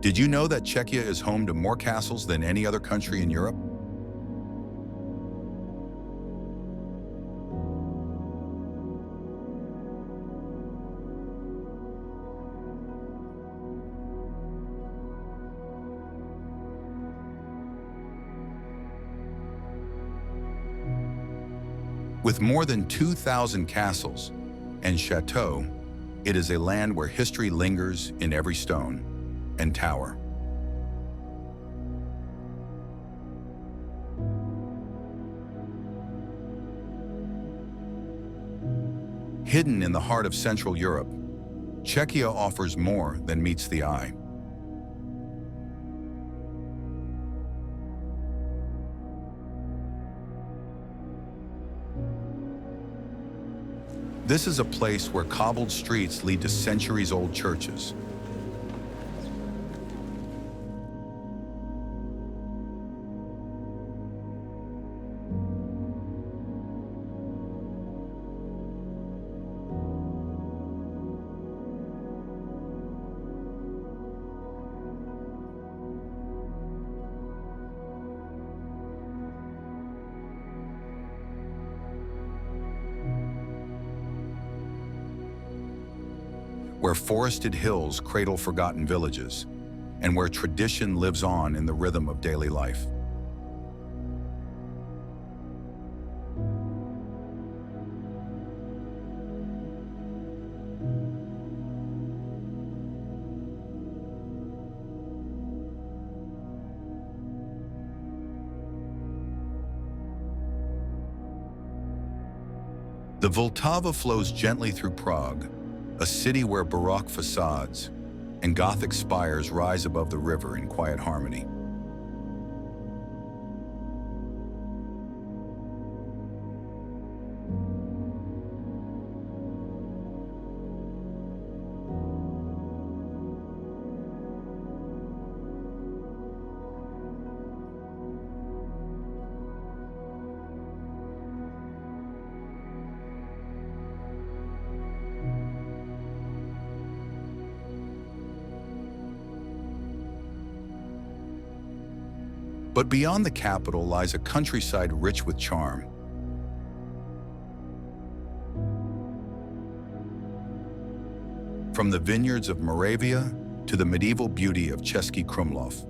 Did you know that Czechia is home to more castles than any other country in Europe? With more than 2,000 castles and chateaux, it is a land where history lingers in every stone and tower. Hidden in the heart of Central Europe, Czechia offers more than meets the eye. This is a place where cobbled streets lead to centuries-old churches. Where forested hills cradle forgotten villages, and where tradition lives on in the rhythm of daily life. The Vltava flows gently through Prague, a city where Baroque facades and Gothic spires rise above the river in quiet harmony. But beyond the capital lies a countryside rich with charm. From the vineyards of Moravia to the medieval beauty of Cesky Krumlov.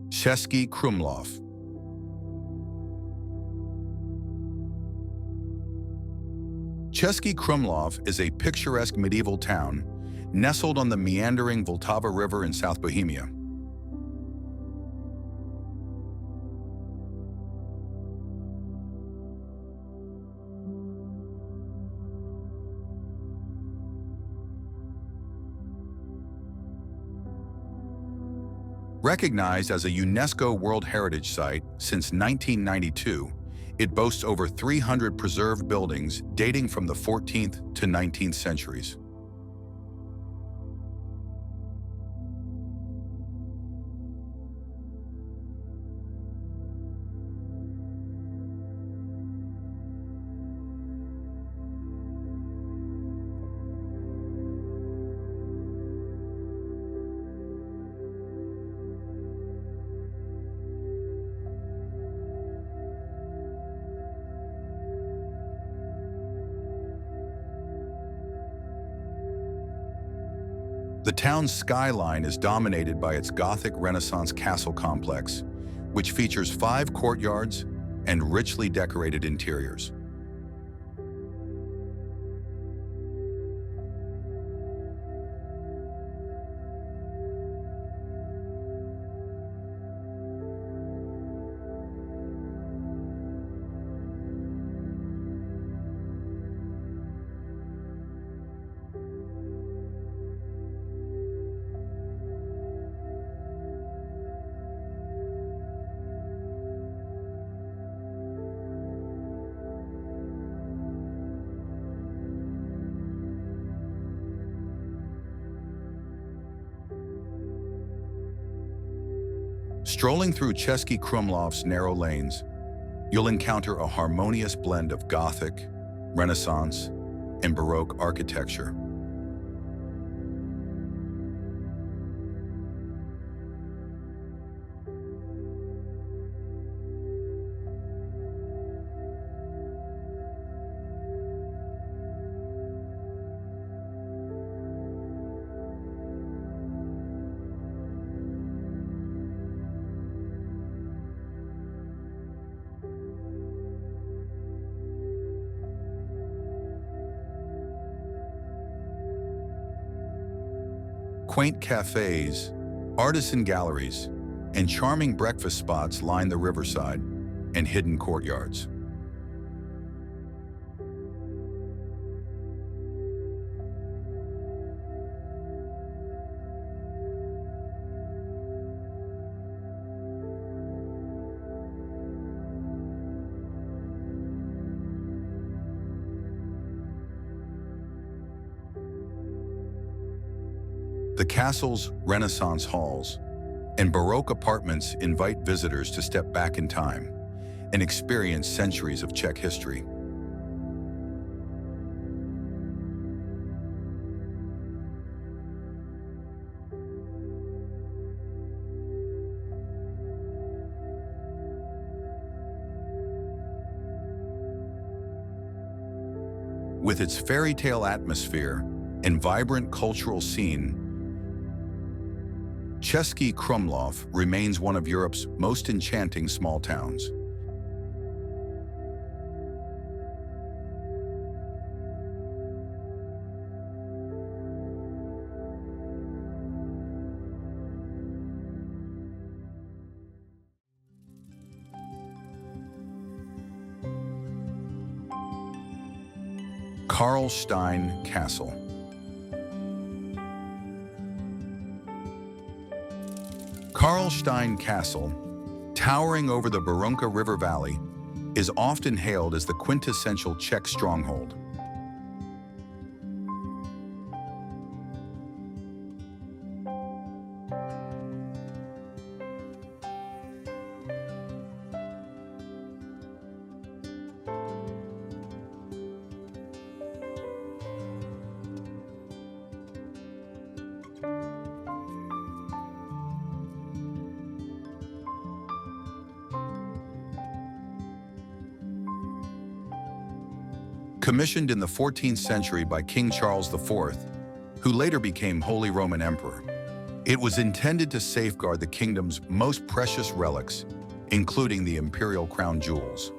Cesky Krumlov. Cesky Krumlov is a picturesque medieval town nestled on the meandering Vltava River in South Bohemia. Recognized as a UNESCO World Heritage Site since 1992, it boasts over 300 preserved buildings dating from the 14th to 19th centuries. The town's skyline is dominated by its Gothic Renaissance castle complex, which features 5 courtyards and richly decorated interiors. Strolling through Cesky Krumlov's narrow lanes, you'll encounter a harmonious blend of Gothic, Renaissance, and Baroque architecture. Quaint cafes, artisan galleries, and charming breakfast spots line the riverside and hidden courtyards. The castle's Renaissance halls and Baroque apartments invite visitors to step back in time and experience centuries of Czech history. With its fairy tale atmosphere and vibrant cultural scene, Cesky Krumlov remains one of Europe's most enchanting small towns. Karlstejn Castle. Karlstejn Castle, towering over the Brno River Valley, is often hailed as the quintessential Czech stronghold. Commissioned in the 14th century by King Charles IV, who later became Holy Roman Emperor, it was intended to safeguard the kingdom's most precious relics, including the imperial crown jewels.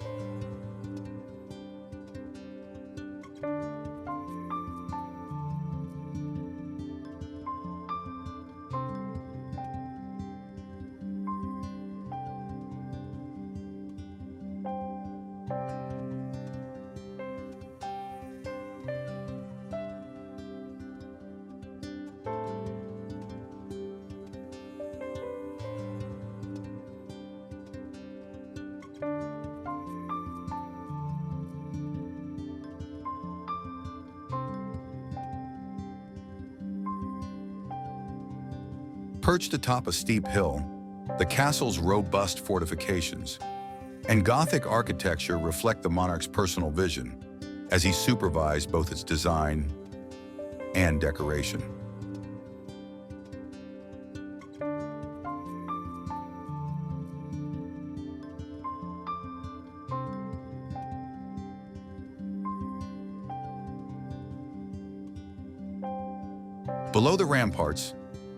Perched atop a steep hill, the castle's robust fortifications and Gothic architecture reflect the monarch's personal vision as he supervised both its design and decoration. Below the ramparts,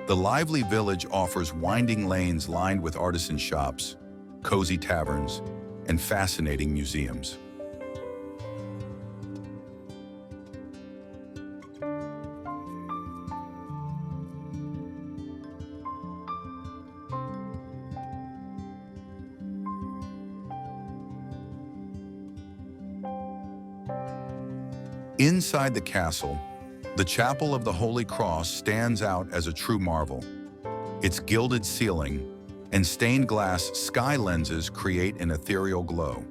the lively village offers winding lanes lined with artisan shops, cozy taverns, and fascinating museums. Inside the castle, the Chapel of the Holy Cross stands out as a true marvel. Its gilded ceiling and stained glass sky lenses create an ethereal glow.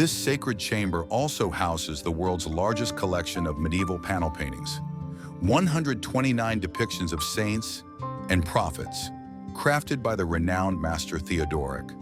This sacred chamber also houses the world's largest collection of medieval panel paintings, 129 depictions of saints and prophets, crafted by the renowned master Theodoric.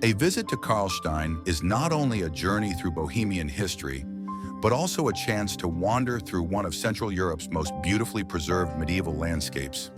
A visit to Karlstejn is not only a journey through Bohemian history, but also a chance to wander through one of Central Europe's most beautifully preserved medieval landscapes.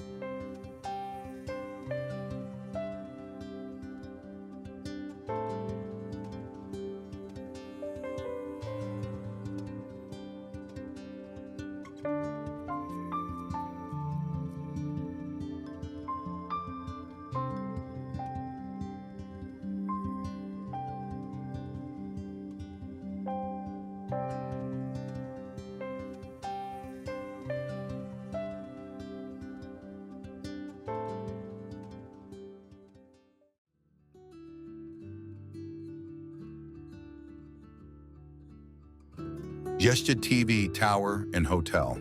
Jested Tower and Hotel.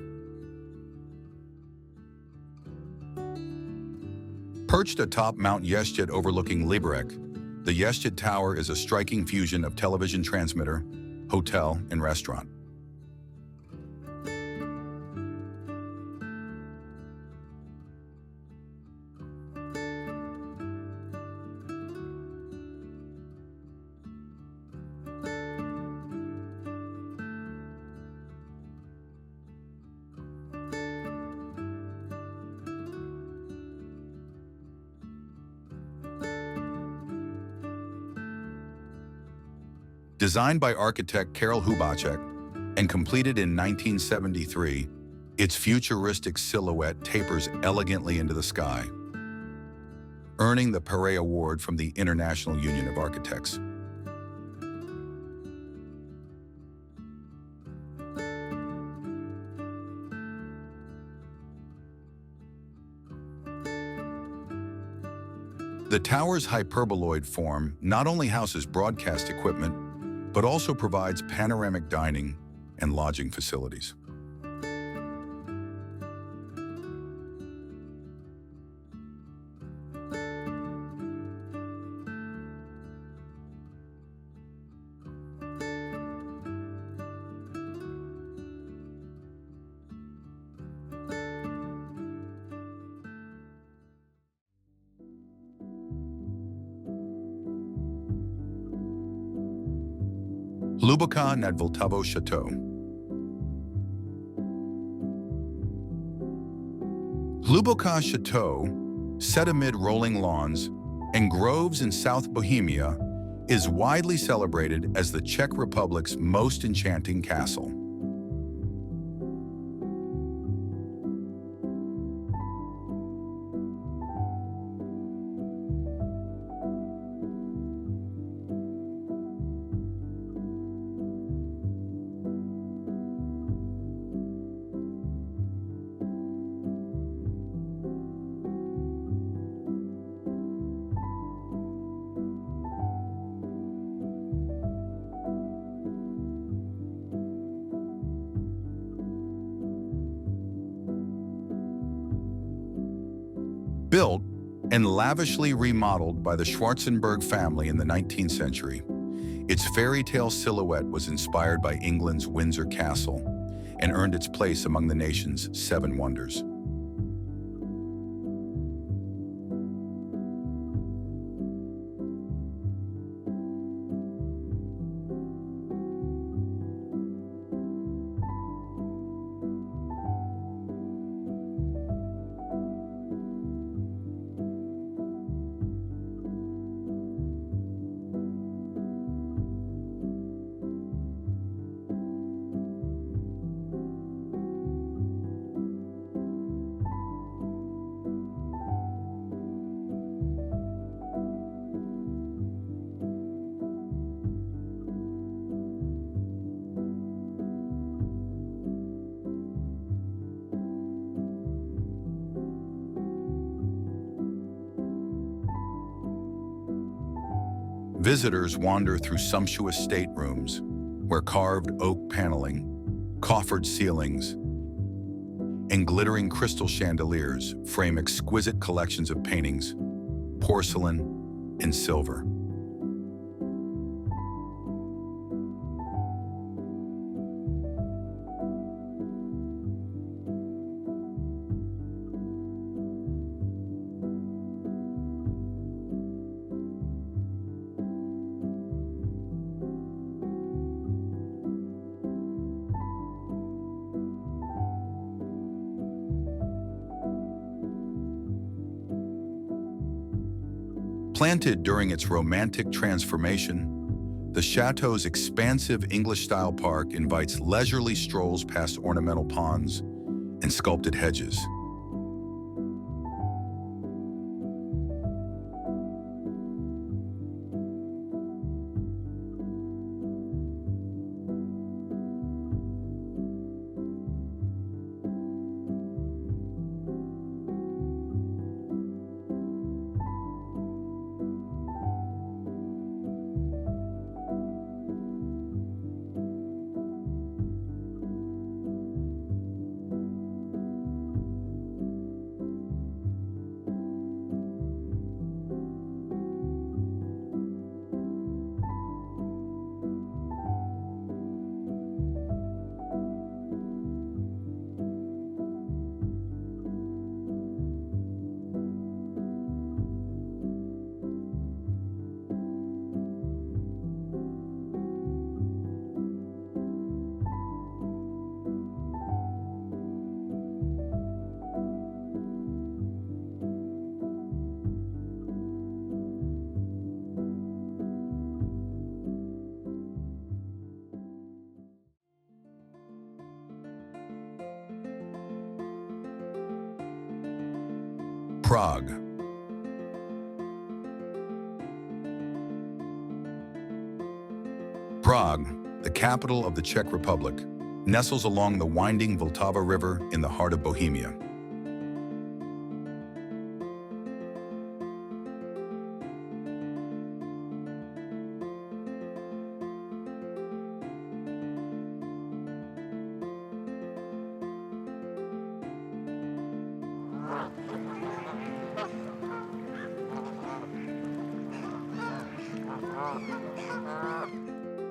Perched atop Mount Jested overlooking Liberec, the Jested Tower is a striking fusion of television transmitter, hotel, and restaurant. Designed by architect Karol Hluboka and completed in 1973, its futuristic silhouette tapers elegantly into the sky, earning the Paris Award from the International Union of Architects. The tower's hyperboloid form not only houses broadcast equipment, but also provides panoramic dining and lodging facilities. Hluboka Vltava Chateau. Hluboka Chateau, set amid rolling lawns and groves in South Bohemia, is widely celebrated as the Czech Republic's most enchanting castle. Built and lavishly remodeled by the Schwarzenberg family in the 19th century, its fairy tale silhouette was inspired by England's Windsor Castle and earned its place among the nation's 7 wonders. Visitors wander through sumptuous staterooms where carved oak paneling, coffered ceilings, and glittering crystal chandeliers frame exquisite collections of paintings, porcelain, and silver. Planted during its romantic transformation, the chateau's expansive English-style park invites leisurely strolls past ornamental ponds and sculpted hedges. Prague. Prague, the capital of the Czech Republic, nestles along the winding Vltava River in the heart of Bohemia.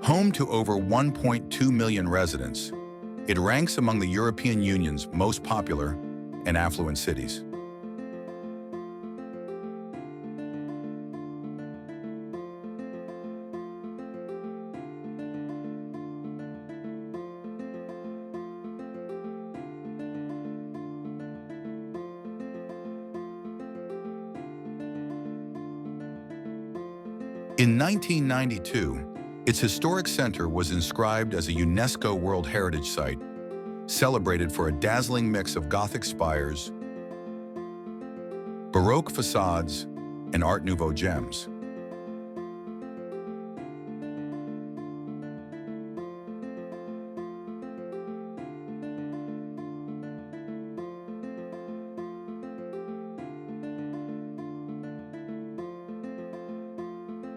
Home to over 1.2 million residents, it ranks among the European Union's most popular and affluent cities. In 1992, its historic center was inscribed as a UNESCO World Heritage Site, celebrated for a dazzling mix of Gothic spires, Baroque facades, and Art Nouveau gems.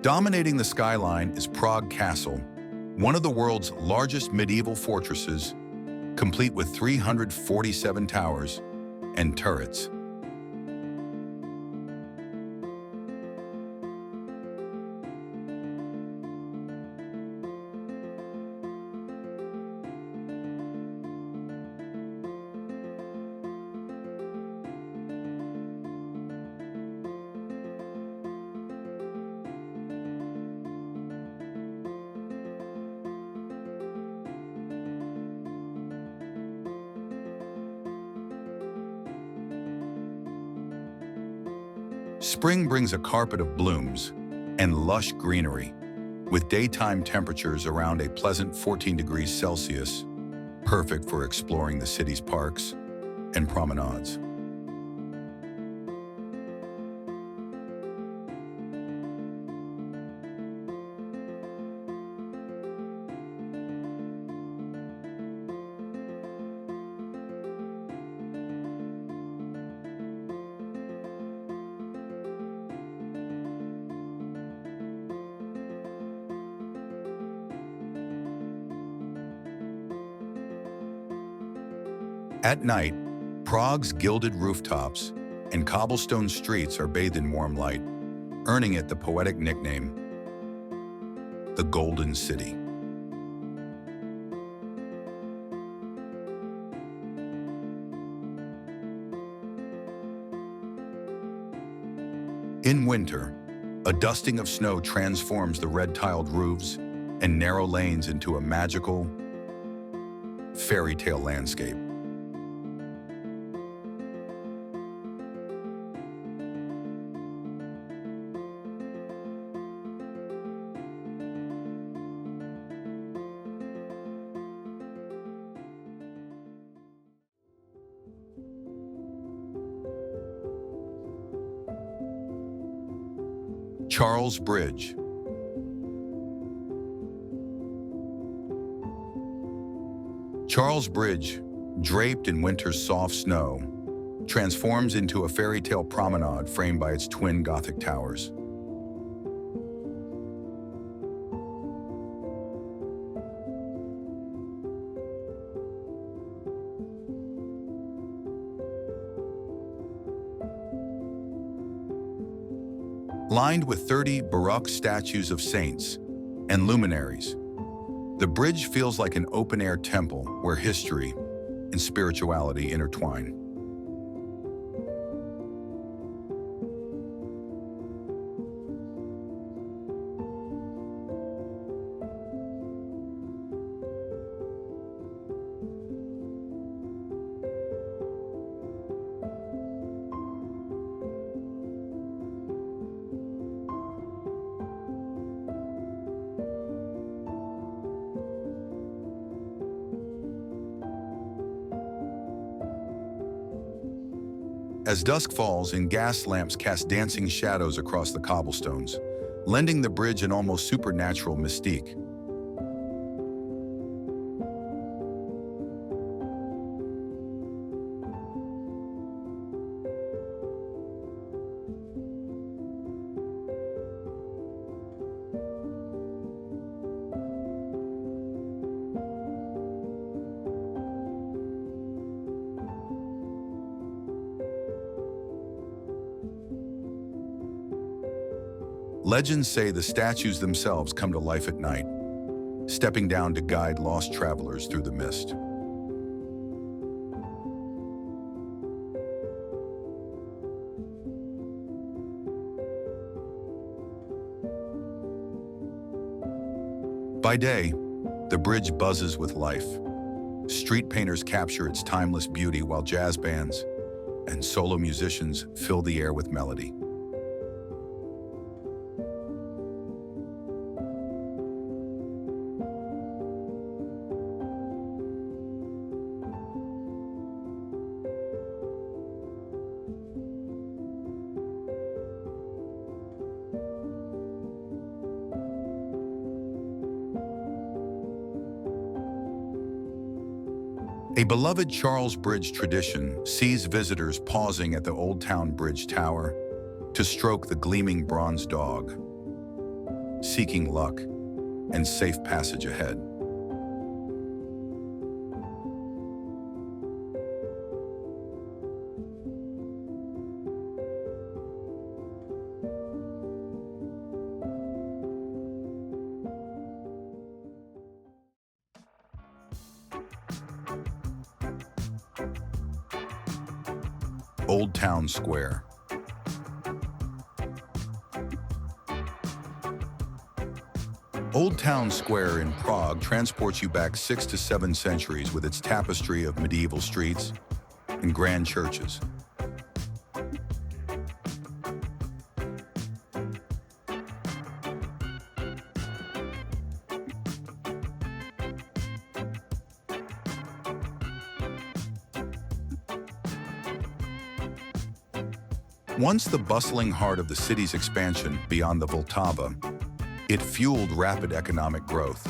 Dominating the skyline is Prague Castle, one of the world's largest medieval fortresses, complete with 347 towers and turrets. Spring brings a carpet of blooms and lush greenery, with daytime temperatures around a pleasant 14 degrees Celsius, perfect for exploring the city's parks and promenades. At night, Prague's gilded rooftops and cobblestone streets are bathed in warm light, earning it the poetic nickname, the Golden City. In winter, a dusting of snow transforms the red-tiled roofs and narrow lanes into a magical, fairy tale landscape. Charles Bridge. Charles Bridge, draped in winter's soft snow, transforms into a fairy tale promenade framed by its twin Gothic towers. Lined with 30 Baroque statues of saints and luminaries, the bridge feels like an open-air temple where history and spirituality intertwine. As dusk falls and gas lamps cast dancing shadows across the cobblestones, lending the bridge an almost supernatural mystique. Legends say the statues themselves come to life at night, stepping down to guide lost travelers through the mist. By day, the bridge buzzes with life. Street painters capture its timeless beauty while jazz bands and solo musicians fill the air with melody. A beloved Charles Bridge tradition sees visitors pausing at the Old Town Bridge Tower to stroke the gleaming bronze dog, seeking luck and safe passage ahead. Old Town Square. Old Town Square in Prague transports you back 6 to 7 centuries with its tapestry of medieval streets and grand churches. Once the bustling heart of the city's expansion beyond the Vltava, it fueled rapid economic growth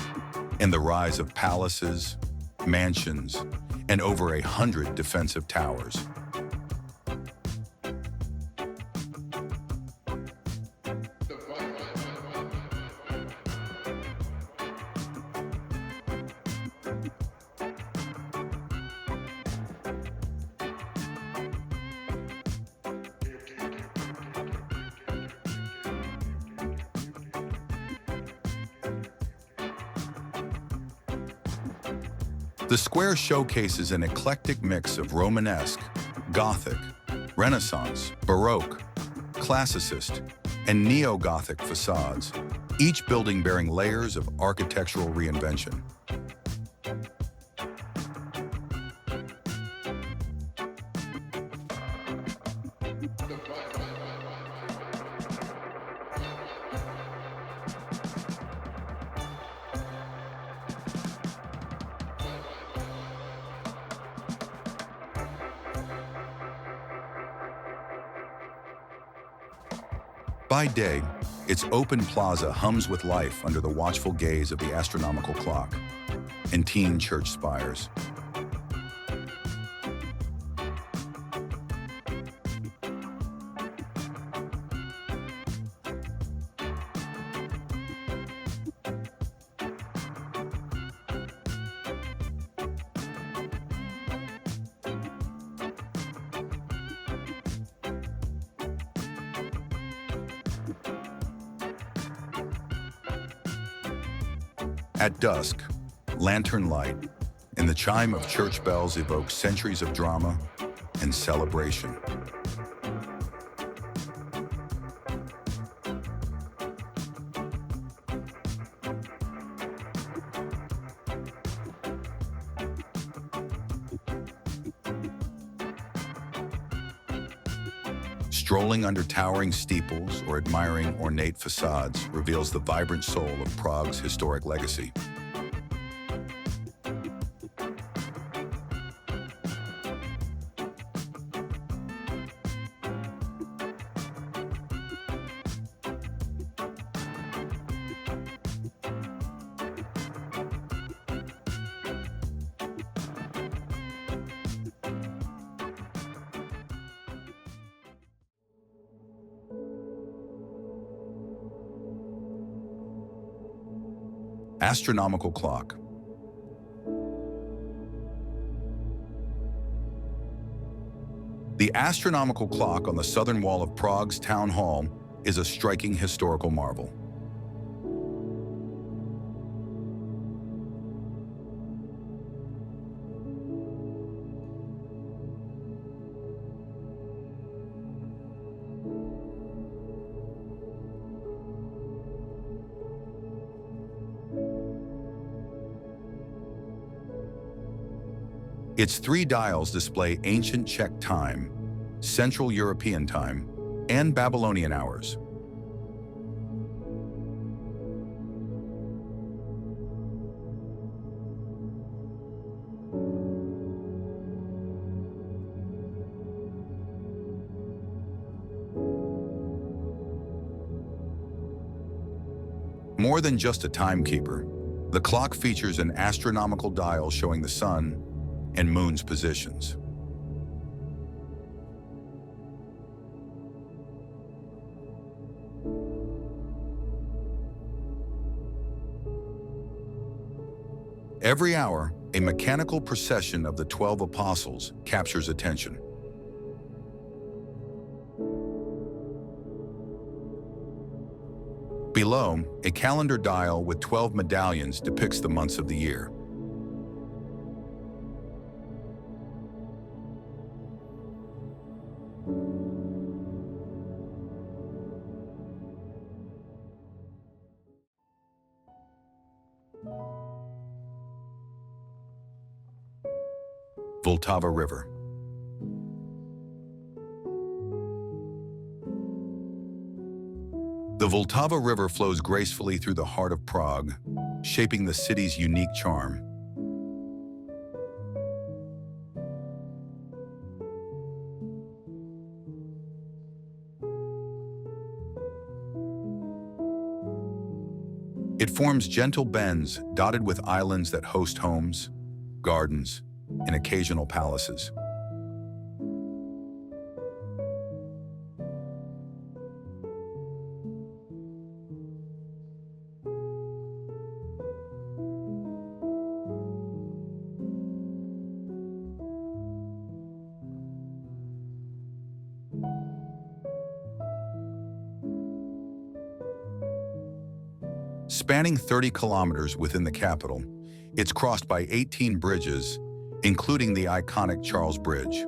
and the rise of palaces, mansions, and over 100 defensive towers. The square showcases an eclectic mix of Romanesque, Gothic, Renaissance, Baroque, Classicist, and Neo-Gothic facades, each building bearing layers of architectural reinvention. By day, its open plaza hums with life under the watchful gaze of the astronomical clock and teen church spires. At dusk, lantern light and the chime of church bells evoke centuries of drama and celebration. Strolling under towering steeples or admiring ornate facades reveals the vibrant soul of Prague's historic legacy. Astronomical Clock. The astronomical clock on the southern wall of Prague's town hall is a striking historical marvel. Its 3 dials display ancient Czech time, Central European time, and Babylonian hours. More than just a timekeeper, the clock features an astronomical dial showing the sun and moon's positions. Every hour, a mechanical procession of the 12 apostles captures attention. Below, a calendar dial with 12 medallions depicts the months of the year. Vltava River. The Vltava River flows gracefully through the heart of Prague, shaping the city's unique charm. It forms gentle bends dotted with islands that host homes, gardens, and occasional palaces. Spanning 30 kilometers within the capital, it's crossed by 18 bridges, including the iconic Charles Bridge.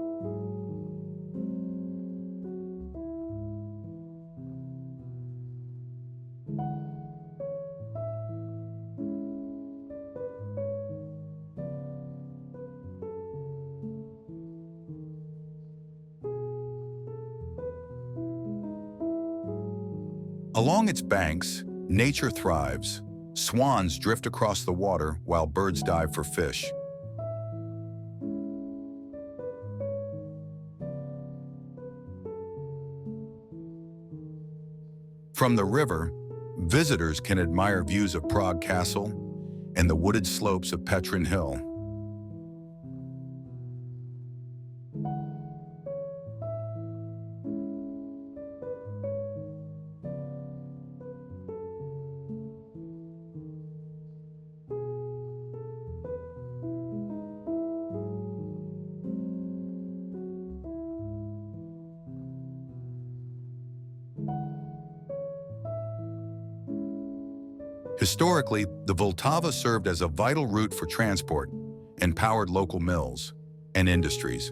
Along its banks, nature thrives. Swans drift across the water while birds dive for fish. From the river, visitors can admire views of Prague Castle and the wooded slopes of Petrin Hill. Historically, the Vltava served as a vital route for transport and powered local mills and industries.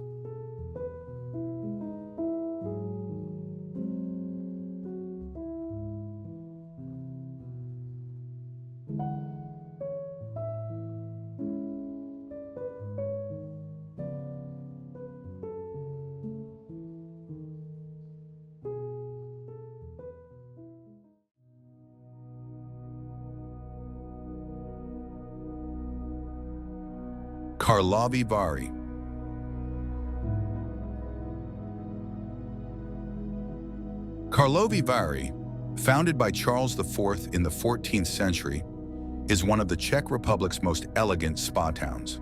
Karlovy Vary. Karlovy Vary, founded by Charles IV in the 14th century, is one of the Czech Republic's most elegant spa towns.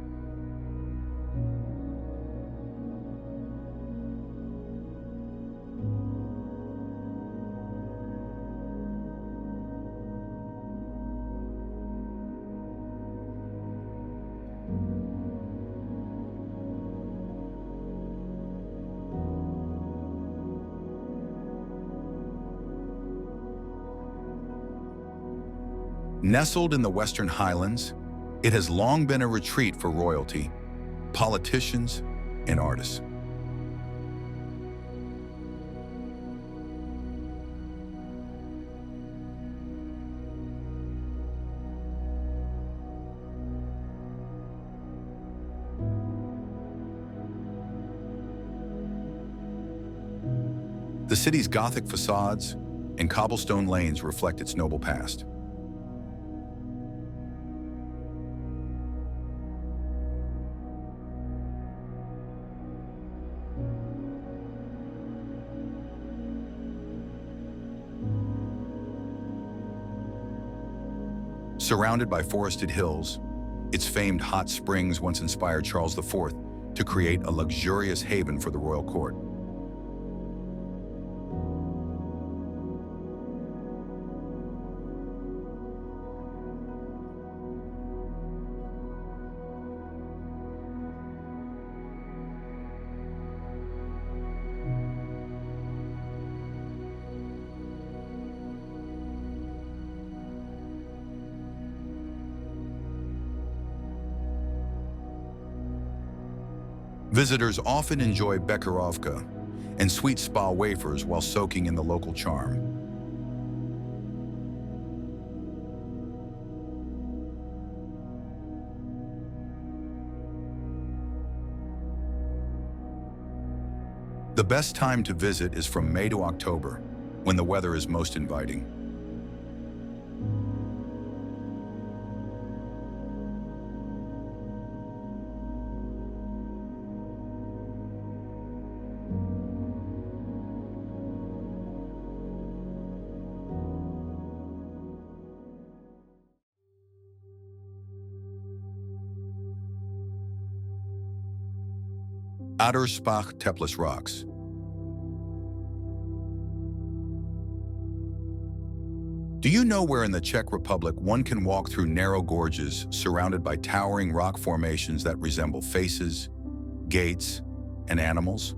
Nestled in the Western Highlands, it has long been a retreat for royalty, politicians, and artists. The city's Gothic facades and cobblestone lanes reflect its noble past. Surrounded by forested hills, its famed hot springs once inspired Charles IV to create a luxurious haven for the royal court. Visitors often enjoy Bekarovka and sweet spa wafers while soaking in the local charm. The best time to visit is from May to October, when the weather is most inviting. Adrspach-Teplice Rocks. Do you know where in the Czech Republic one can walk through narrow gorges surrounded by towering rock formations that resemble faces, gates, and animals?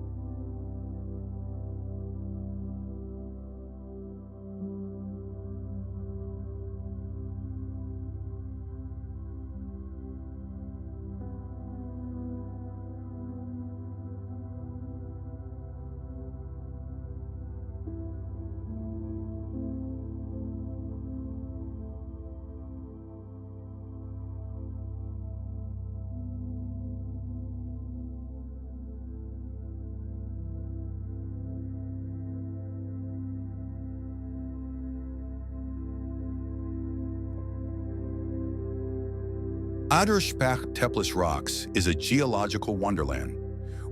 Adrspach-Teplice Rocks is a geological wonderland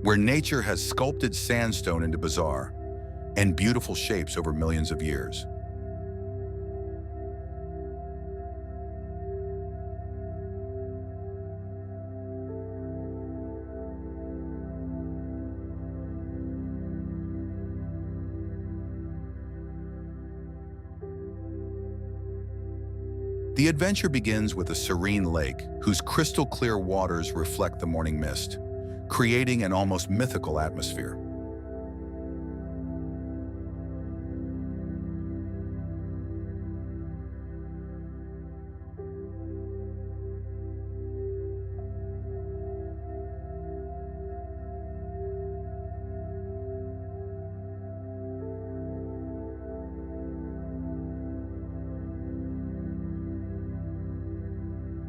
where nature has sculpted sandstone into bizarre and beautiful shapes over millions of years. The adventure begins with a serene lake whose crystal-clear waters reflect the morning mist, creating an almost mythical atmosphere.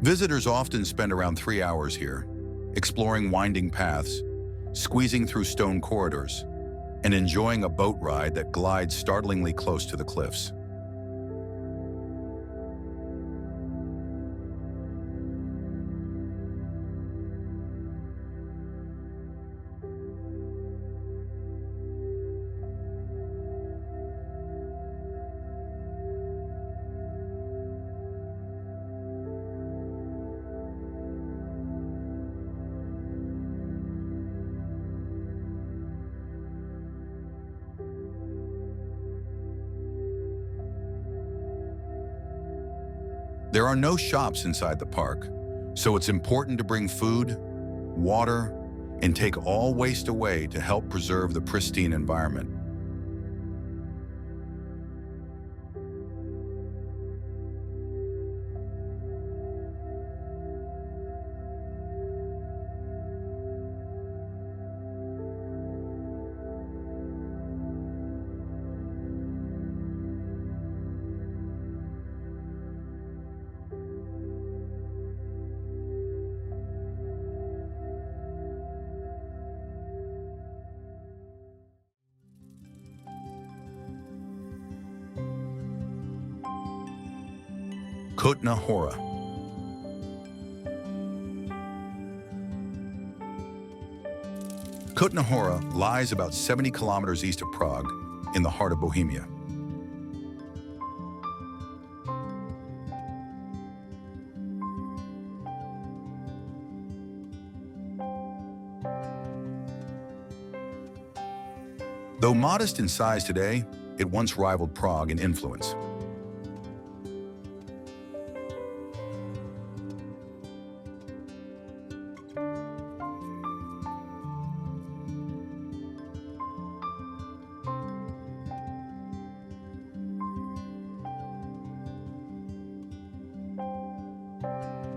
Visitors often spend around 3 hours here, exploring winding paths, squeezing through stone corridors, and enjoying a boat ride that glides startlingly close to the cliffs. There are no shops inside the park, so it's important to bring food, water, and take all waste away to help preserve the pristine environment. Kutna Hora. Kutna Hora lies about 70 kilometers east of Prague, in the heart of Bohemia. Though modest in size today, it once rivaled Prague in influence.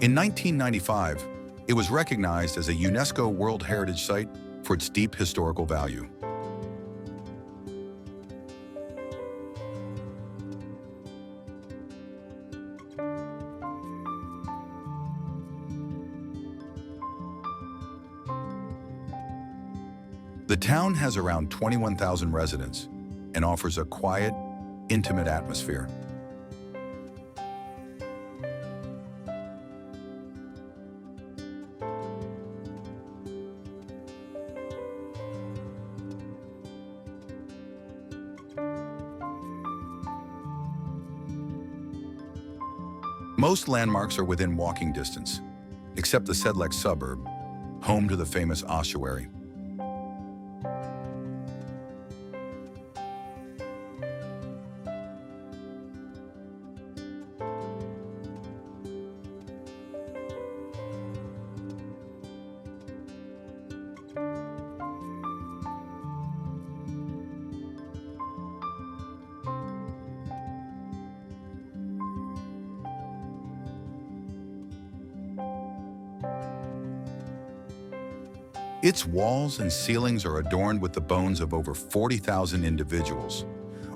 In 1995, it was recognized as a UNESCO World Heritage Site for its deep historical value. The town has around 21,000 residents and offers a quiet, intimate atmosphere. Most landmarks are within walking distance, except the Sedlec suburb, home to the famous ossuary. Its walls and ceilings are adorned with the bones of over 40,000 individuals,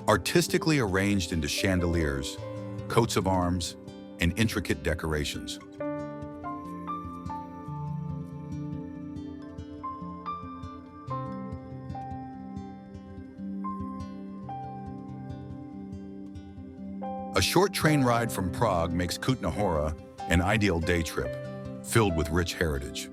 artistically arranged into chandeliers, coats of arms, and intricate decorations. A short train ride from Prague makes Kutna Hora an ideal day trip, filled with rich heritage.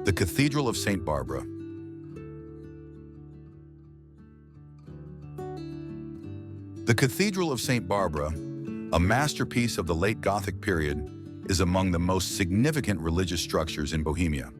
The Cathedral of St. Barbara. The Cathedral of St. Barbara, a masterpiece of the late Gothic period, is among the most significant religious structures in Bohemia.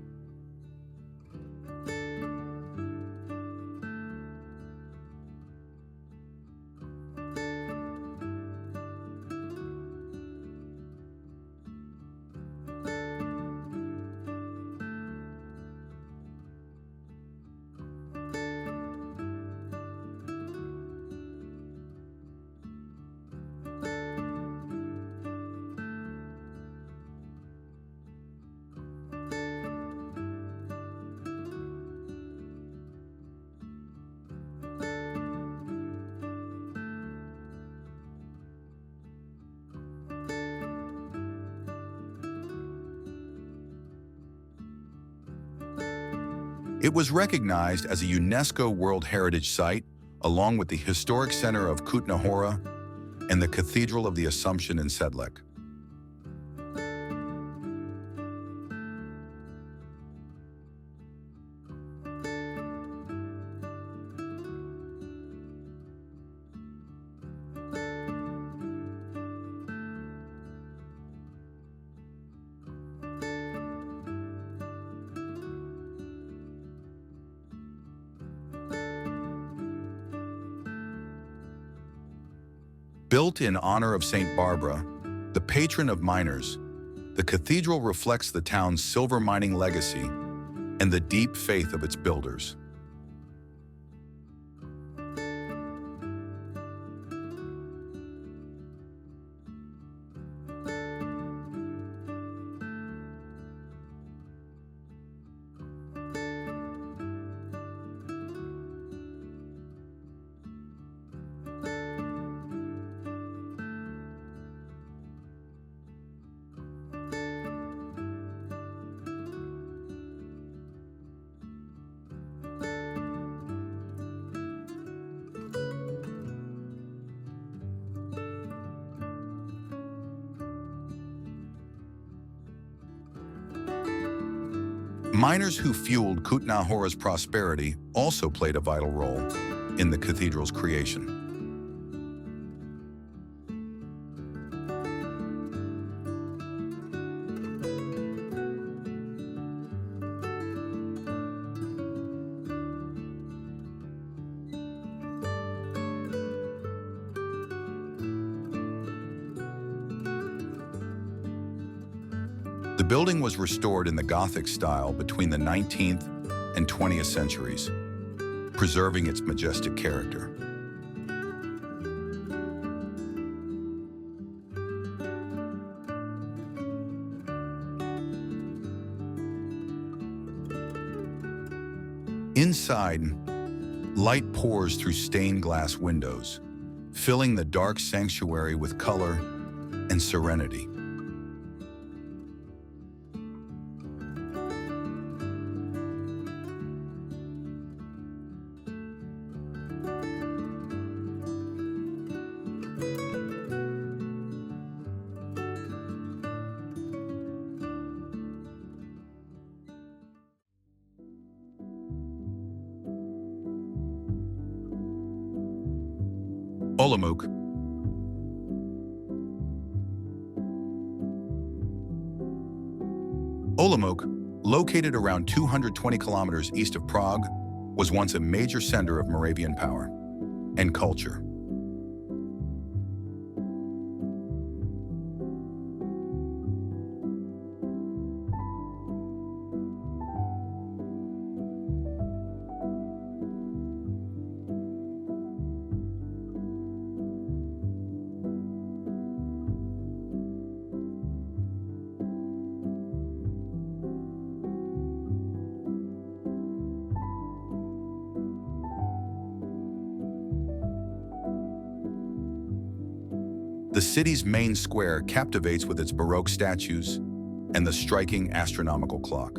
It was recognized as a UNESCO World Heritage Site, along with the historic center of Kutna Hora and the Cathedral of the Assumption in Sedlec. Built in honor of St. Barbara, the patron of miners, the cathedral reflects the town's silver mining legacy and the deep faith of its builders. Miners who fueled Kutna Hora's prosperity also played a vital role in the cathedral's creation. The building was restored in the Gothic style between the 19th and 20th centuries, preserving its majestic character. Inside, light pours through stained glass windows, filling the dark sanctuary with color and serenity. Olomouc. Olomouc, located around 220 kilometers east of Prague, was once a major center of Moravian power and culture. The city's main square captivates with its Baroque statues and the striking astronomical clock.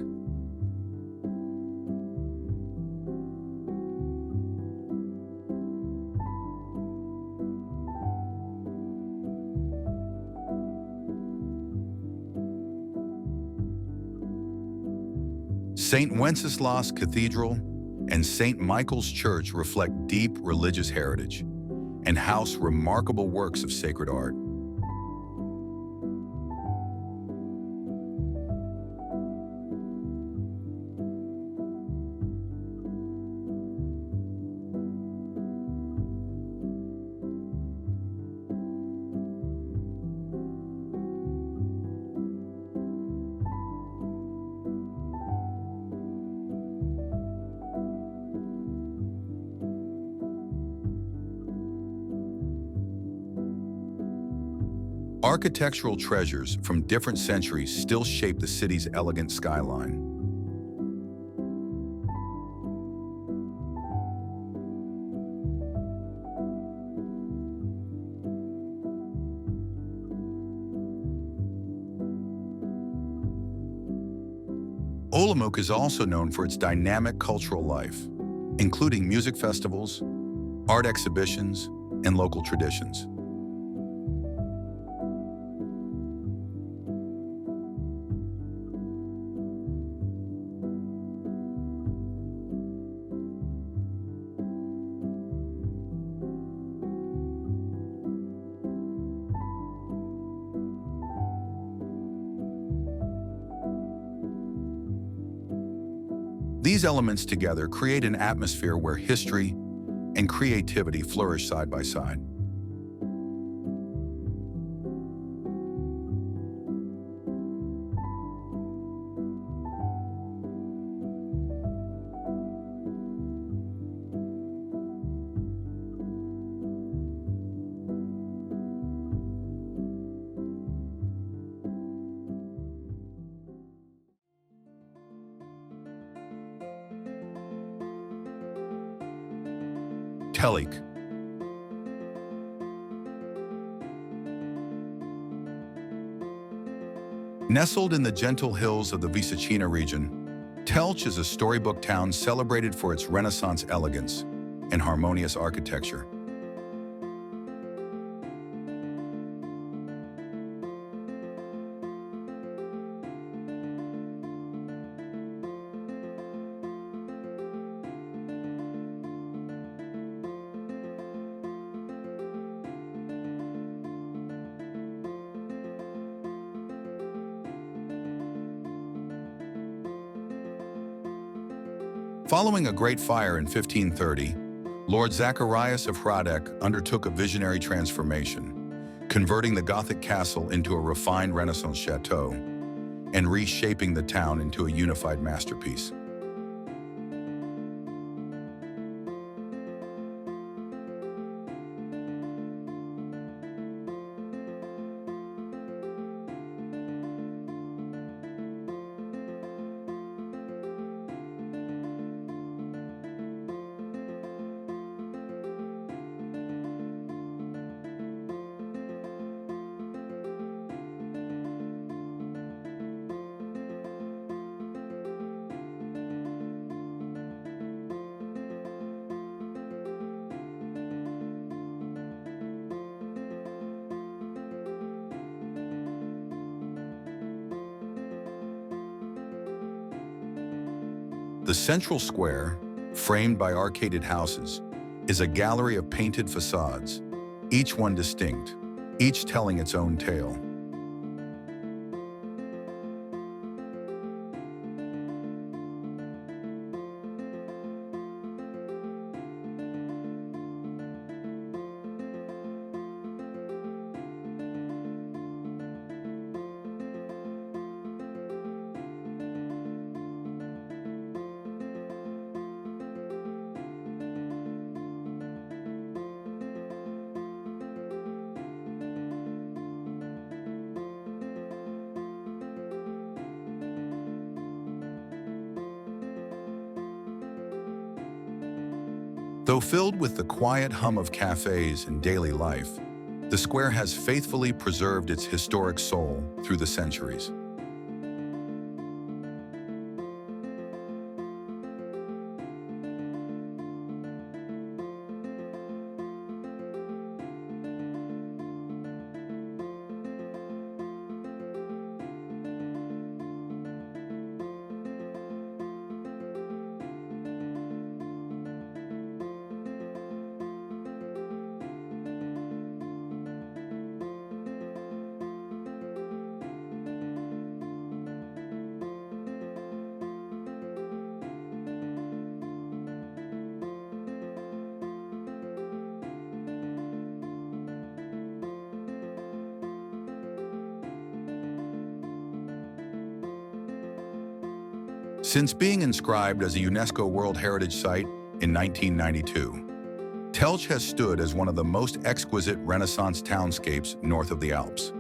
St. Wenceslas Cathedral and St. Michael's Church reflect deep religious heritage and house remarkable works of sacred art. Architectural treasures from different centuries still shape the city's elegant skyline. Olomouc is also known for its dynamic cultural life, including music festivals, art exhibitions, and local traditions. These elements together create an atmosphere where history and creativity flourish side by side. Telc. Nestled in the gentle hills of the Vysočina region, Telc is a storybook town celebrated for its Renaissance elegance and harmonious architecture. Following a great fire in 1530, Lord Zacharias of Hradec undertook a visionary transformation, converting the Gothic castle into a refined Renaissance chateau and reshaping the town into a unified masterpiece. The central square, framed by arcaded houses, is a gallery of painted facades, each one distinct, each telling its own tale. Though filled with the quiet hum of cafes and daily life, the square has faithfully preserved its historic soul through the centuries. Since being inscribed as a UNESCO World Heritage Site in 1992, Telc has stood as one of the most exquisite Renaissance townscapes north of the Alps.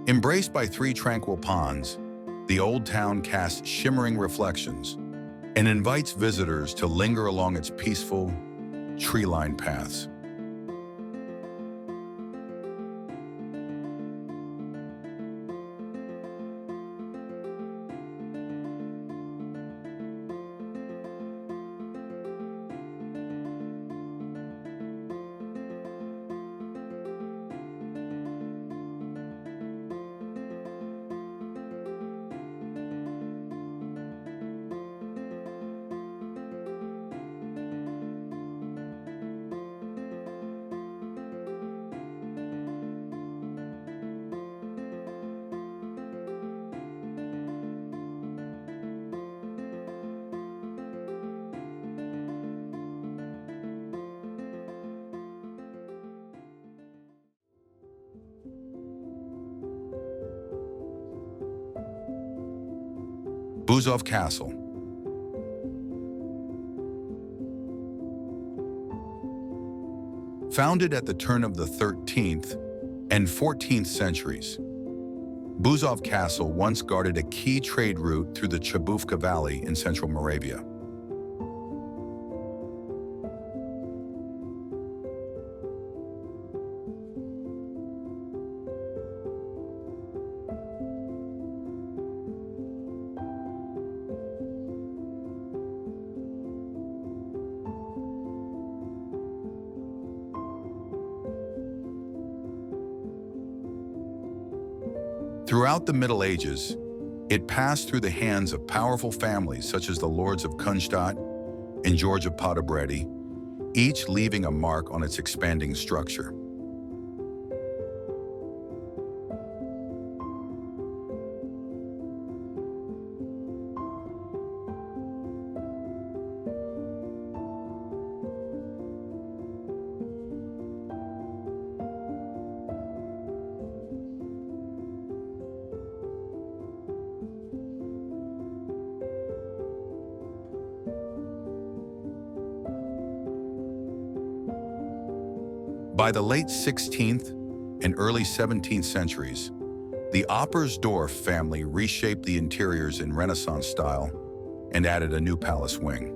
Embraced by three tranquil ponds, the old town casts shimmering reflections and invites visitors to linger along its peaceful, tree-lined paths. Bouzov Castle. Founded at the turn of the 13th and 14th centuries, Bouzov Castle once guarded a key trade route through the Hluboka Valley in central Moravia. Throughout the Middle Ages, it passed through the hands of powerful families such as the Lords of Kunstadt and George of Podobrady, each leaving a mark on its expanding structure. By the late 16th and early 17th centuries, the Oppersdorf family reshaped the interiors in Renaissance style and added a new palace wing.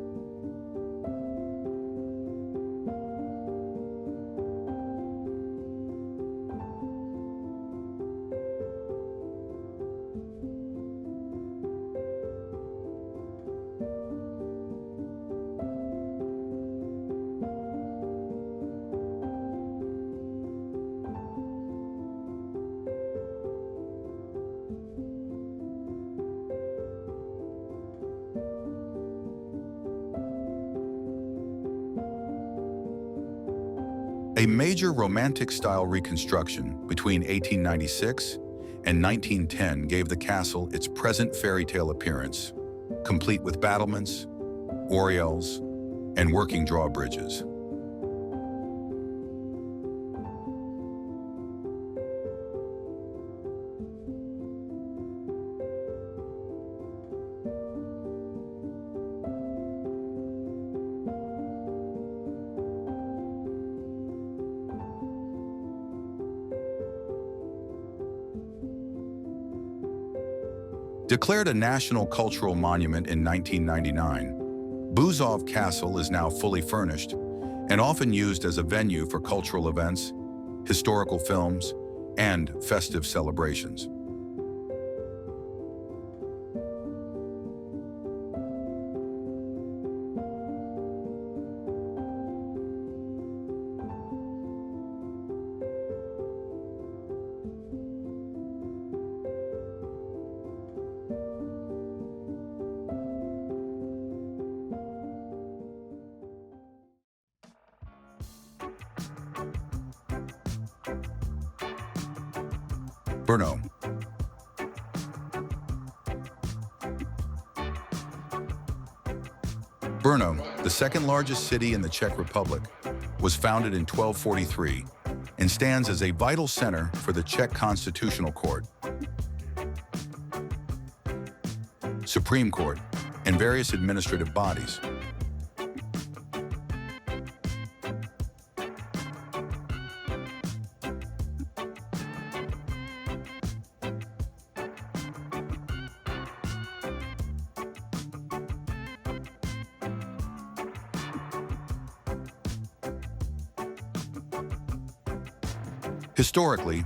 A major Romantic-style reconstruction between 1896 and 1910 gave the castle its present fairy tale appearance, complete with battlements, oriels, and working drawbridges. Declared a National Cultural Monument in 1999, Bouzov Castle is now fully furnished and often used as a venue for cultural events, historical films, and festive celebrations. Brno. Brno, the second largest city in the Czech Republic, was founded in 1243 and stands as a vital center for the Czech Constitutional Court, Supreme Court, and various administrative bodies. Historically,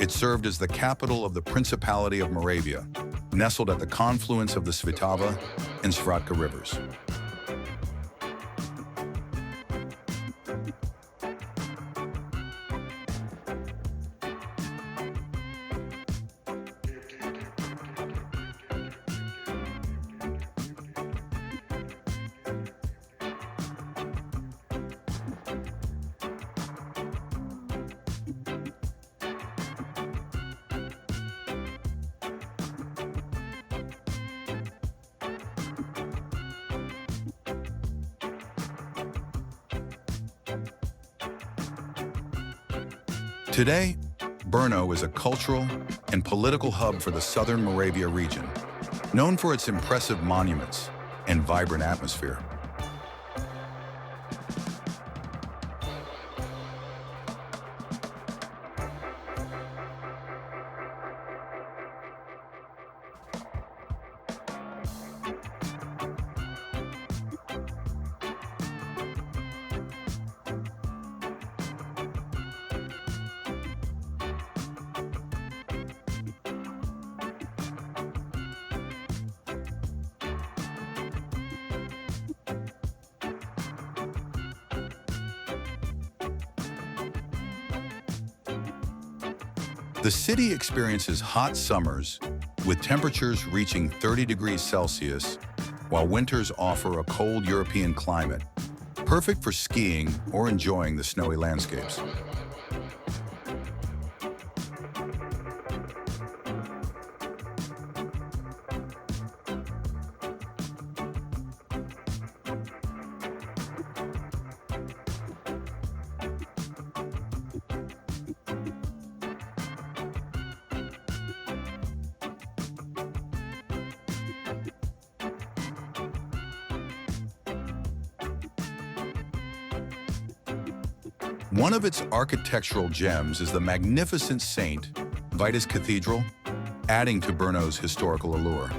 it served as the capital of the Principality of Moravia, nestled at the confluence of the Vltava and Svratka rivers. Today, Brno is a cultural and political hub for the southern Moravia region, known for its impressive monuments and vibrant atmosphere. The city experiences hot summers with temperatures reaching 30 degrees Celsius, while winters offer a cold European climate, perfect for skiing or enjoying the snowy landscapes. One of its architectural gems is the magnificent Saint Vitus Cathedral, adding to Brno's historical allure.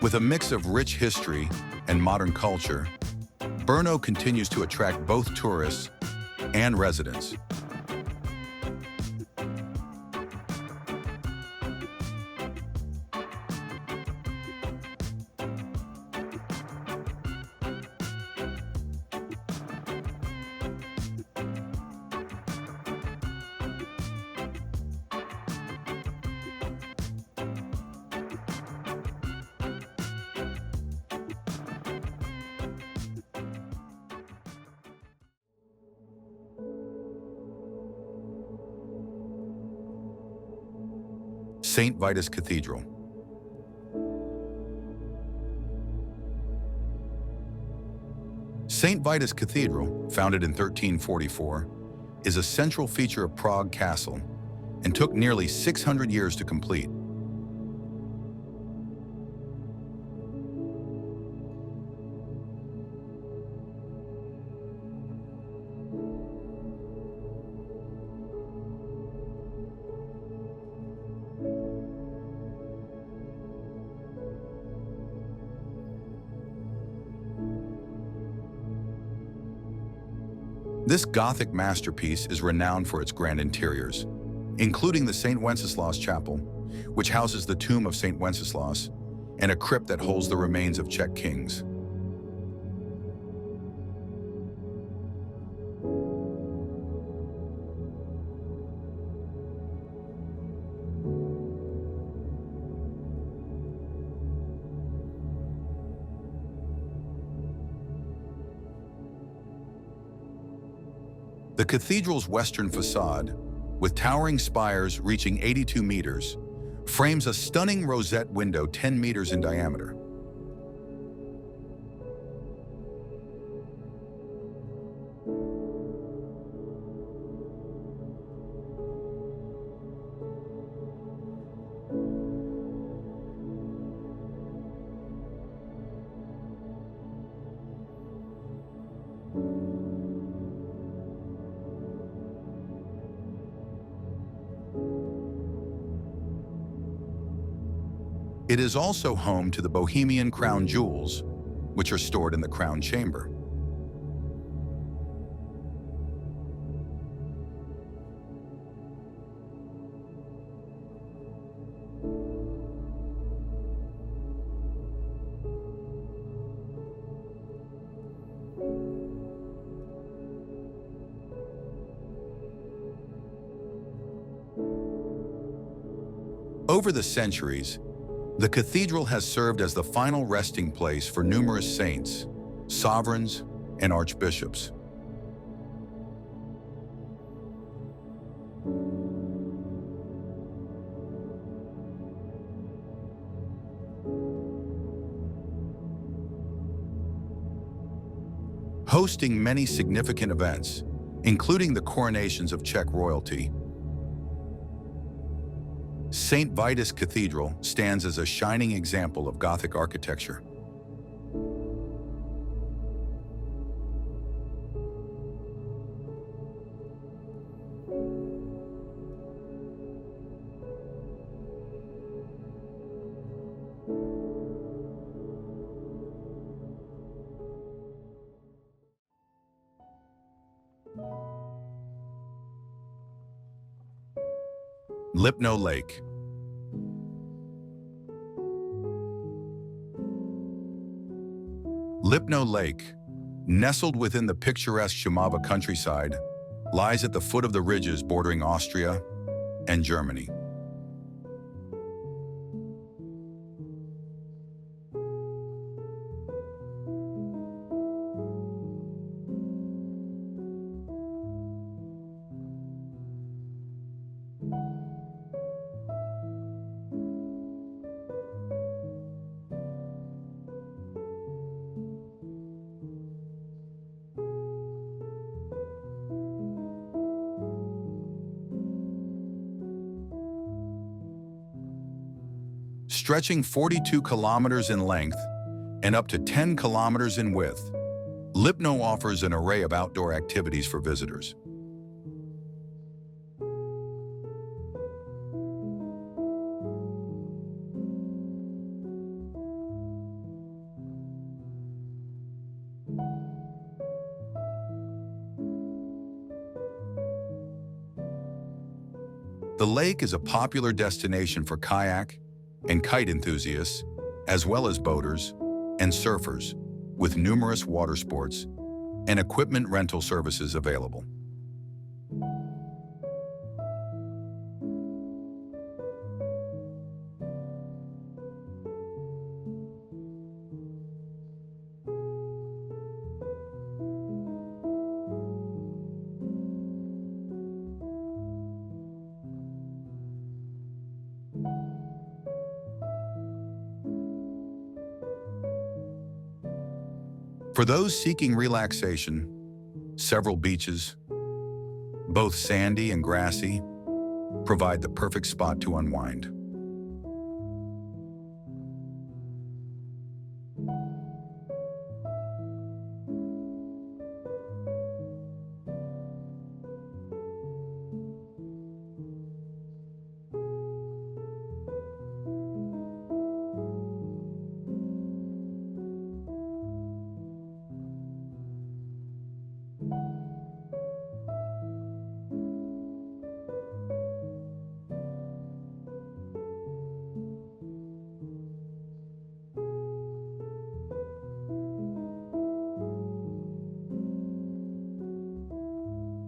With a mix of rich history and modern culture, Brno continues to attract both tourists and residents. St. Vitus Cathedral. St. Vitus Cathedral, founded in 1344, is a central feature of Prague Castle and took nearly 600 years to complete. This Gothic masterpiece is renowned for its grand interiors, including the St. Wenceslas Chapel, which houses the tomb of St. Wenceslas, and a crypt that holds the remains of Czech kings. The cathedral's western facade, with towering spires reaching 82 meters, frames a stunning rosette window 10 meters in diameter. It is also home to the Bohemian crown jewels, which are stored in the crown chamber. Over the centuries, the cathedral has served as the final resting place for numerous saints, sovereigns, and archbishops. Hosting many significant events, including the coronations of Czech royalty, St. Vitus Cathedral stands as a shining example of Gothic architecture. Lipno Lake. Lipno Lake, nestled within the picturesque Šumava countryside, lies at the foot of the ridges bordering Austria and Germany. Stretching 42 kilometers in length and up to 10 kilometers in width, Lipno offers an array of outdoor activities for visitors. The lake is a popular destination for kayak and kite enthusiasts, as well as boaters and surfers, with numerous water sports and equipment rental services available. For those seeking relaxation, several beaches, both sandy and grassy, provide the perfect spot to unwind.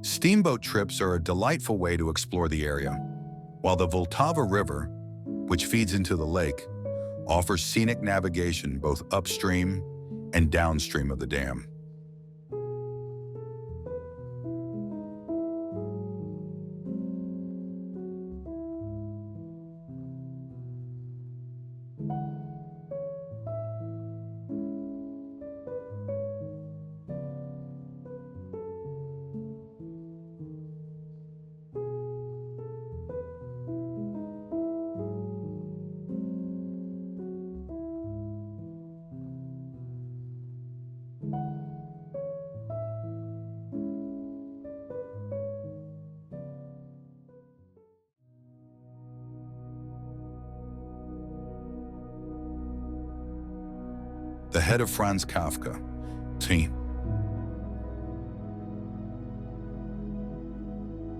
Steamboat trips are a delightful way to explore the area, while the Vltava River, which feeds into the lake, offers scenic navigation both upstream and downstream of the dam. The head of Franz Kafka.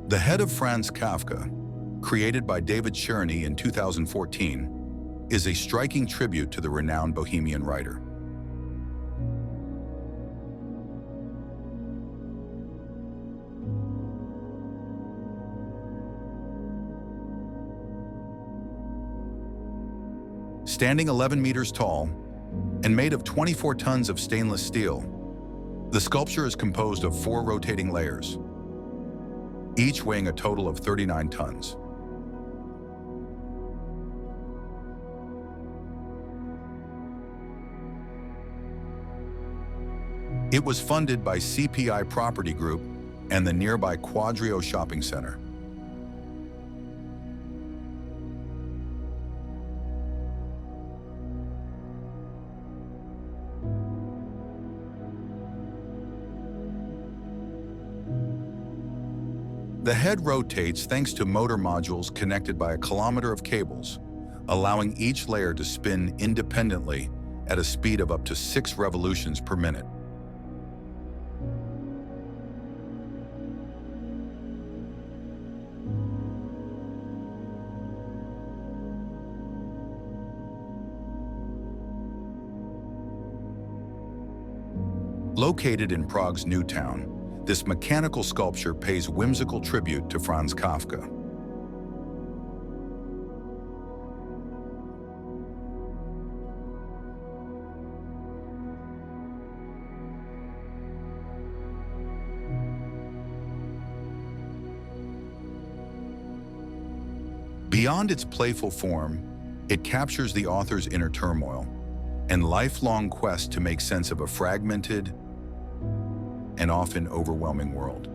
The Head of Franz Kafka, created by David Cherny in 2014, is a striking tribute to the renowned Bohemian writer. Standing 11 meters tall and made of 24 tons of stainless steel, the sculpture is composed of 4 rotating layers, each weighing a total of 39 tons. It was funded by CPI Property Group and the nearby Quadrio Shopping Center. The head rotates thanks to motor modules connected by a kilometer of cables, allowing each layer to spin independently at a speed of up to 6 revolutions per minute. Located in Prague's New Town, this mechanical sculpture pays whimsical tribute to Franz Kafka. Beyond its playful form, it captures the author's inner turmoil and lifelong quest to make sense of a fragmented and often overwhelming world.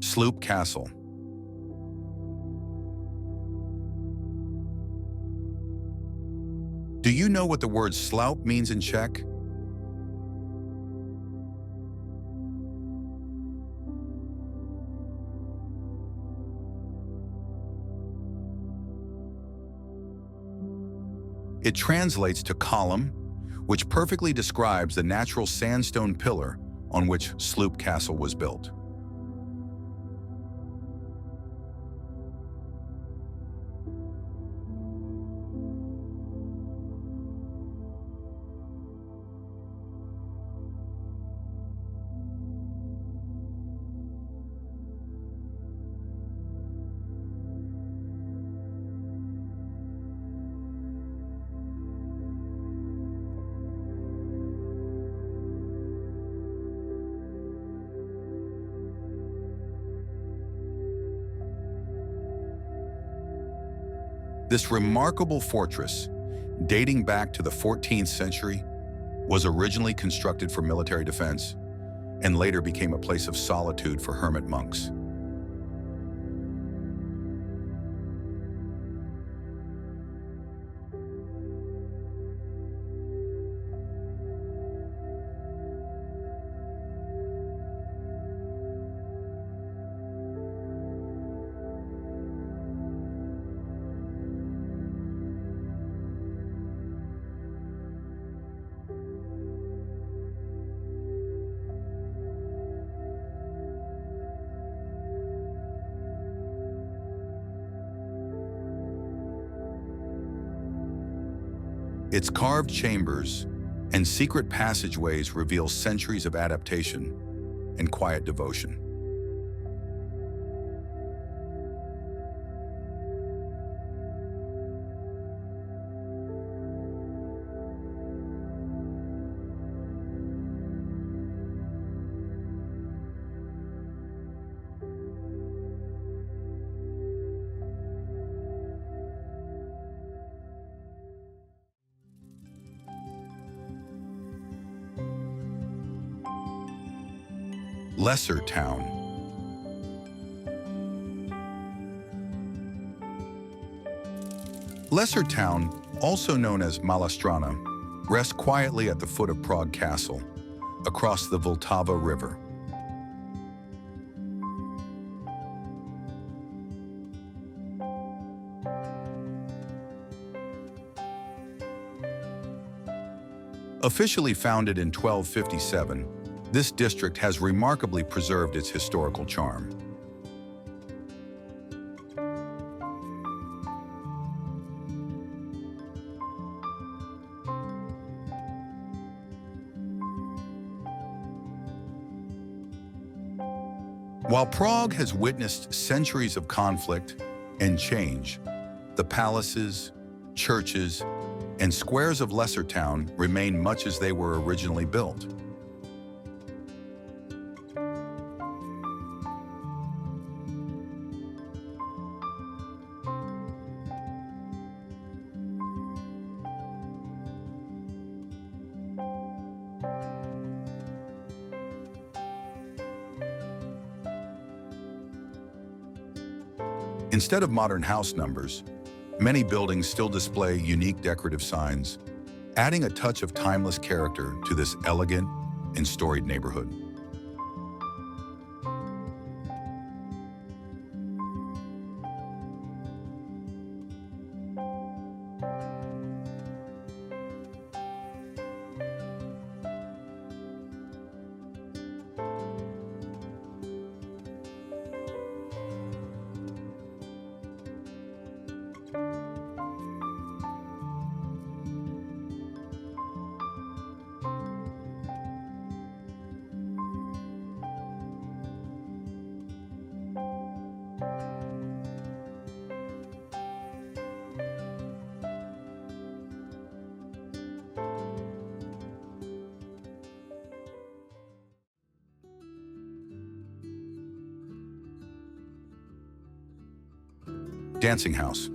Sloup Castle. Do you know what the word Sloup means in Czech? It translates to column, which perfectly describes the natural sandstone pillar on which Sloup Castle was built. This remarkable fortress, dating back to the 14th century, was originally constructed for military defense and later became a place of solitude for hermit monks. Its carved chambers and secret passageways reveal centuries of adaptation and quiet devotion. Lesser Town. Lesser Town, also known as Malastrana, rests quietly at the foot of Prague Castle, across the Vltava River. Officially founded in 1257, this district has remarkably preserved its historical charm. While Prague has witnessed centuries of conflict and change, the palaces, churches, and squares of Lesser Town remain much as they were originally built. Instead of modern house numbers, many buildings still display unique decorative signs, adding a touch of timeless character to this elegant and storied neighborhood. Dancing House.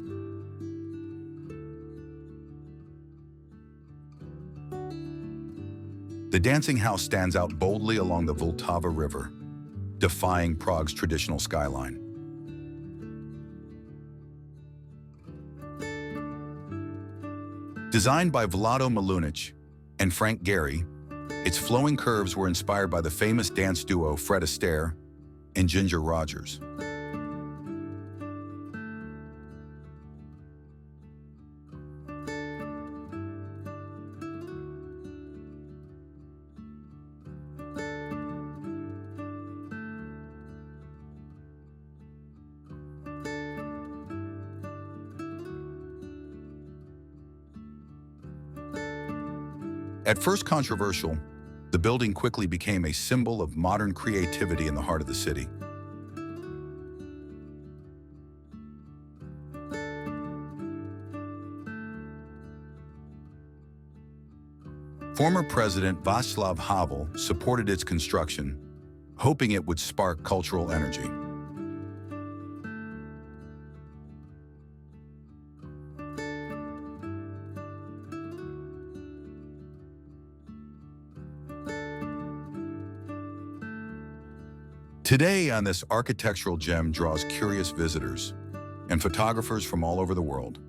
The Dancing House stands out boldly along the Vltava River, defying Prague's traditional skyline. Designed by Vlado Milunic and Frank Gehry, its flowing curves were inspired by the famous dance duo Fred Astaire and Ginger Rogers. At first controversial, the building quickly became a symbol of modern creativity in the heart of the city. Former President Václav Havel supported its construction, hoping it would spark cultural energy. Today on this architectural gem draws curious visitors and photographers from all over the world.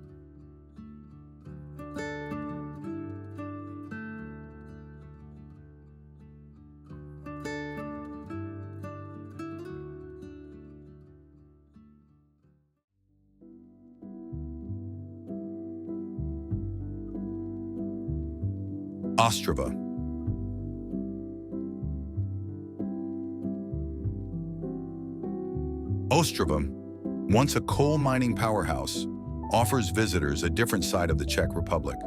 Ostrava. Ostrava, once a coal mining powerhouse, offers visitors a different side of the Czech Republic.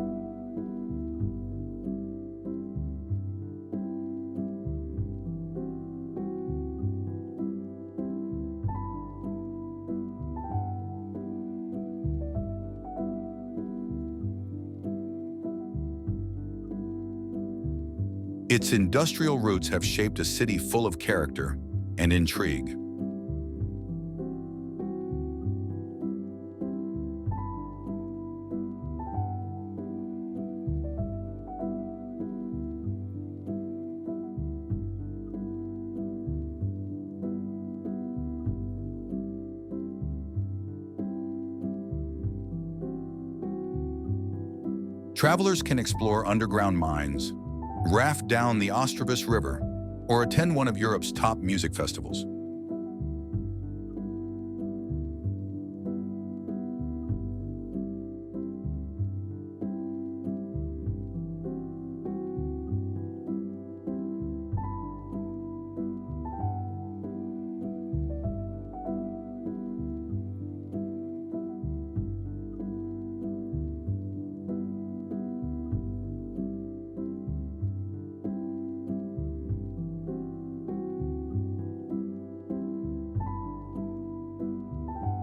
Its industrial roots have shaped a city full of character and intrigue. Travelers can explore underground mines, raft down the Vltava River, or attend one of Europe's top music festivals.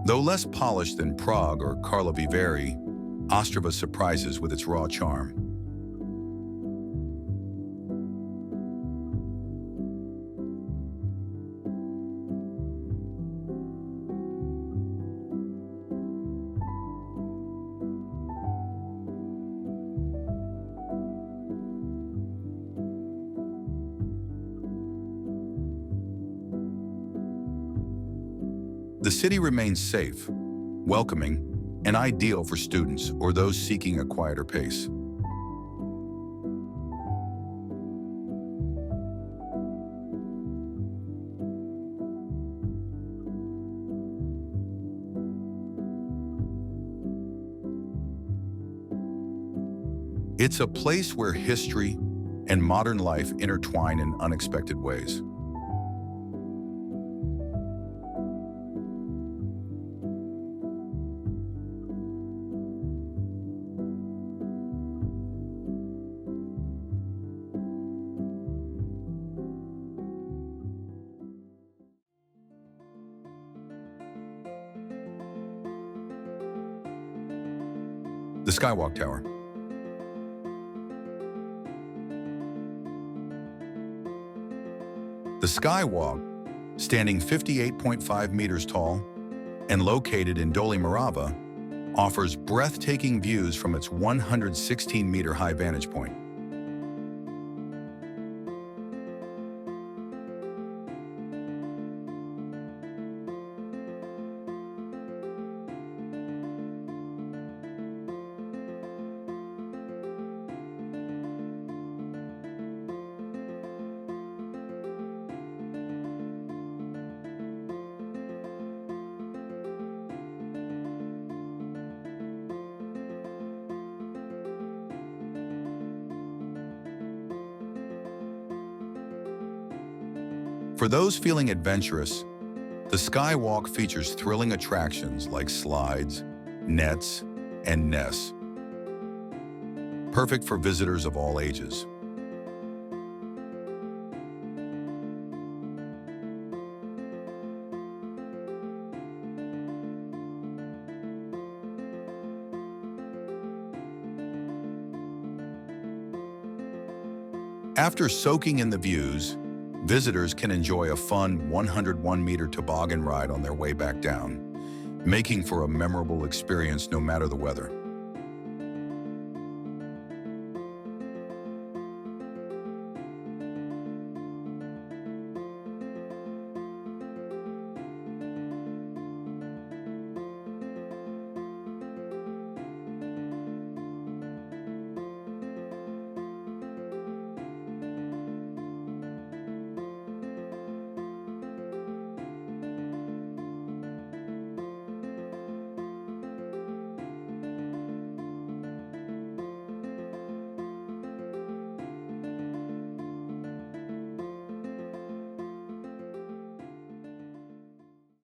Though less polished than Prague or Karlovy Vary, Ostrava surprises with its raw charm. The city remains safe, welcoming, and ideal for students or those seeking a quieter pace. It's a place where history and modern life intertwine in unexpected ways. The Skywalk Tower. The Skywalk, standing 58.5 meters tall and located in Dolní Morava, offers breathtaking views from its 116-meter high vantage point. For those feeling adventurous, the Skywalk features thrilling attractions like slides, nets, and nests, perfect for visitors of all ages. After soaking in the views, visitors can enjoy a fun 101-meter toboggan ride on their way back down, making for a memorable experience no matter the weather.